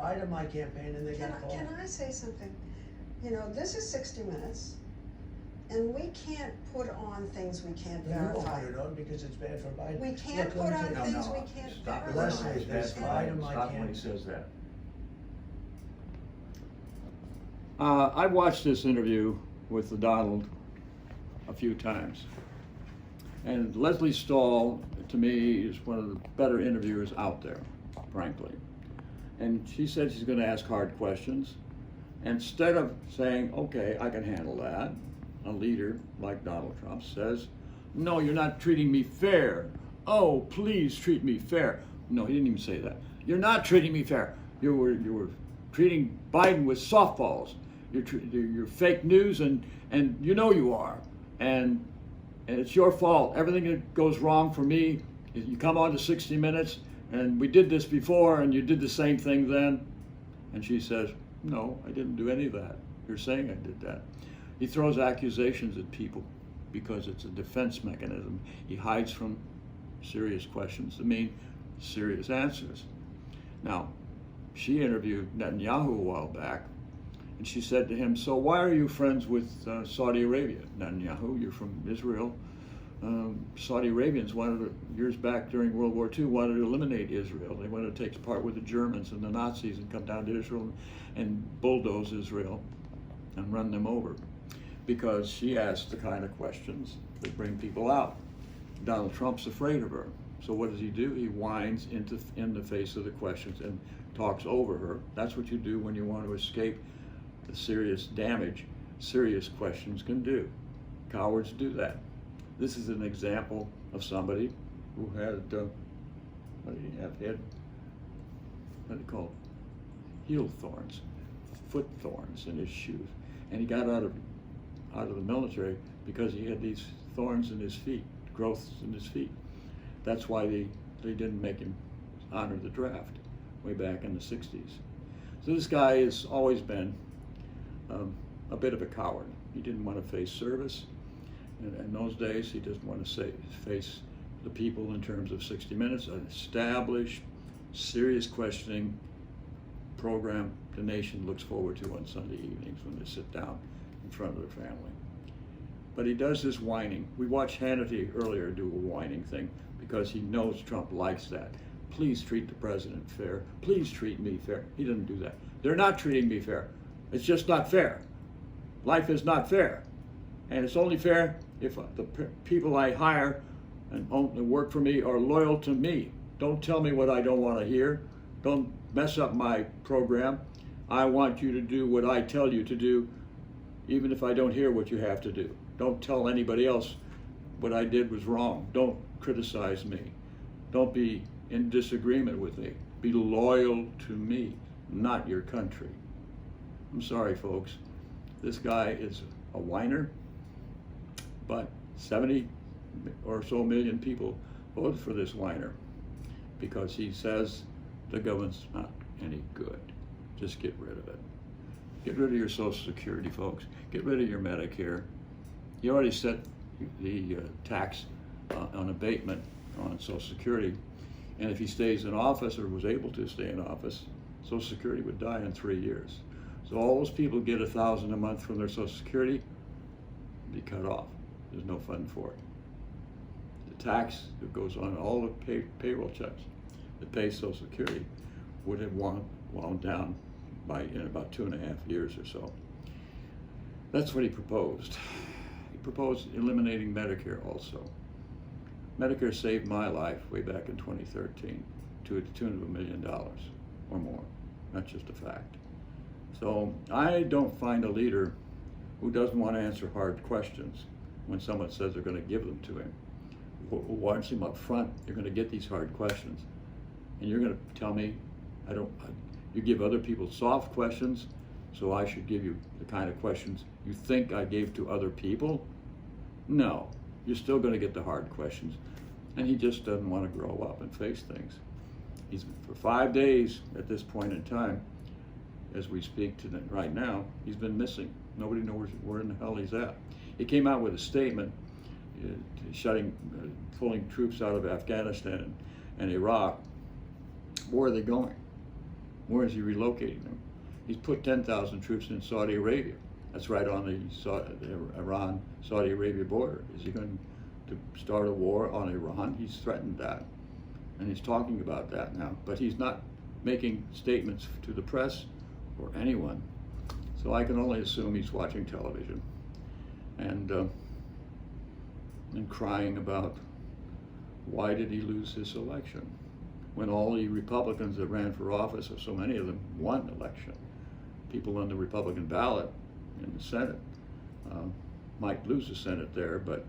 spied on my campaign and they got called. Can I say something? You know, this is 60 Minutes, and we can't put on things we can't You won't verify. put it on because it's bad for Biden. We can't Look, put let me on tell you- things No, we no, can't stop it. verify. Leslie, It's bad for spied on Biden. my Stop when he campaign. says that. I watched this interview with Donald a few times. And Leslie Stahl, to me, is one of the better interviewers out there, frankly. And she said she's going to ask hard questions. Instead of saying, okay, I can handle that, a leader like Donald Trump says, no, you're not treating me fair. Oh, please treat me fair. No, he didn't even say that. You're not treating me fair. You were treating Biden with softballs. You're fake news, and you know you are. And it's your fault. Everything that goes wrong for me, you come on to 60 Minutes, and we did this before, and you did the same thing then. And she says, no, I didn't do any of that. You're saying I did that. He throws accusations at people because it's a defense mechanism. He hides from serious questions to mean serious answers. Now, she interviewed Netanyahu a while back, and she said to him, so why are you friends with Saudi Arabia? Netanyahu, you're from Israel. Saudi Arabians years back during World War II, wanted to eliminate Israel. They wanted to take part with the Germans and the Nazis and come down to Israel and bulldoze Israel and run them over. Because she asked the kind of questions that bring people out. Donald Trump's afraid of her. So what does he do? He whines in the face of the questions and talks over her. That's what you do when you want to escape the serious damage serious questions can do. Cowards do that. This is an example of somebody who had, what did he have? He had, what do you call it? Heel thorns, foot thorns in his shoes. And he got out of the military because he had these thorns in his feet, growths in his feet. That's why they didn't make him honor the draft way back in the 60s. So this guy has always been a bit of a coward. He didn't want to face service. And in those days, he doesn't want to face the people in terms of 60 Minutes, an established, serious questioning program the nation looks forward to on Sunday evenings when they sit down in front of their family. But he does this whining. We watched Hannity earlier do a whining thing because he knows Trump likes that. Please treat the president fair. Please treat me fair. He doesn't do that. They're not treating me fair. It's just not fair. Life is not fair. And it's only fair if the people I hire and work for me are loyal to me. Don't tell me what I don't want to hear. Don't mess up my program. I want you to do what I tell you to do, even if I don't hear what you have to do. Don't tell anybody else what I did was wrong. Don't criticize me. Don't be in disagreement with me. Be loyal to me, not your country. I'm sorry, folks. This guy is a whiner, but 70 or so million people voted for this whiner because he says the government's not any good. Just get rid of it. Get rid of your Social Security, folks. Get rid of your Medicare. You already set the tax on abatement on Social Security, and if he stays in office or was able to stay in office, Social Security would die in 3 years. So all those people get $1,000 a month from their Social Security, be cut off. There's no fund for it. The tax that goes on all the payroll checks that pay Social Security would have wound down in about 2.5 years or so. That's what he proposed. He proposed eliminating Medicare also. Medicare saved my life way back in 2013 to the tune of $1 million or more. That's just a fact. So I don't find a leader who doesn't want to answer hard questions when someone says they're going to give them to him. Who wants him up front, you're going to get these hard questions. And you're going to tell me, you give other people soft questions, so I should give you the kind of questions you think I gave to other people? No, you're still going to get the hard questions. And he just doesn't want to grow up and face things. He's, for 5 days at this point in time, as we speak to them right now, he's been missing. Nobody knows where in the hell he's at. He came out with a statement pulling troops out of Afghanistan and Iraq. Where are they going? Where is he relocating them? He's put 10,000 troops in Saudi Arabia. That's right on the Iran-Saudi Arabia border. Is he going to start a war on Iran? He's threatened that, and he's talking about that now. But he's not making statements to the press or anyone. So I can only assume he's watching television and crying about why did he lose this election when all the Republicans that ran for office, or so many of them, won election. People on the Republican ballot in the Senate might lose the Senate there, but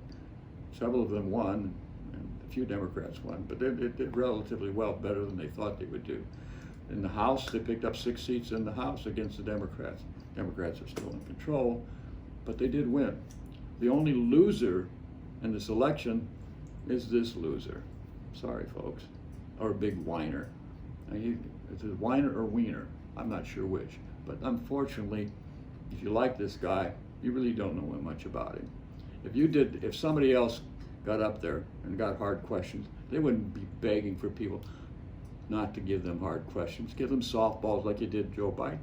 several of them won, and a few Democrats won, but they did relatively well, better than they thought they would do. In the House, they picked up 6 seats in the House against the Democrats. Democrats are still in control, but they did win. The only loser in this election is this loser. Sorry, folks. Or a big whiner. Is it whiner or wiener? I'm not sure which. But unfortunately, if you like this guy, you really don't know much about him. If somebody else got up there and got hard questions, they wouldn't be begging for people not to give them hard questions. Give them softballs like you did Joe Biden.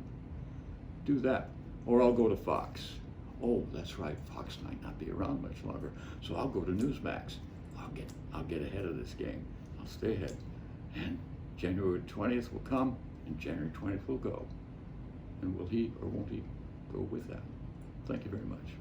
Do that. Or I'll go to Fox. Oh, that's right, Fox might not be around much longer, so I'll go to Newsmax. I'll get ahead of this game. I'll stay ahead. And January 20th will come, and January 20th will go. And will he or won't he go with that? Thank you very much.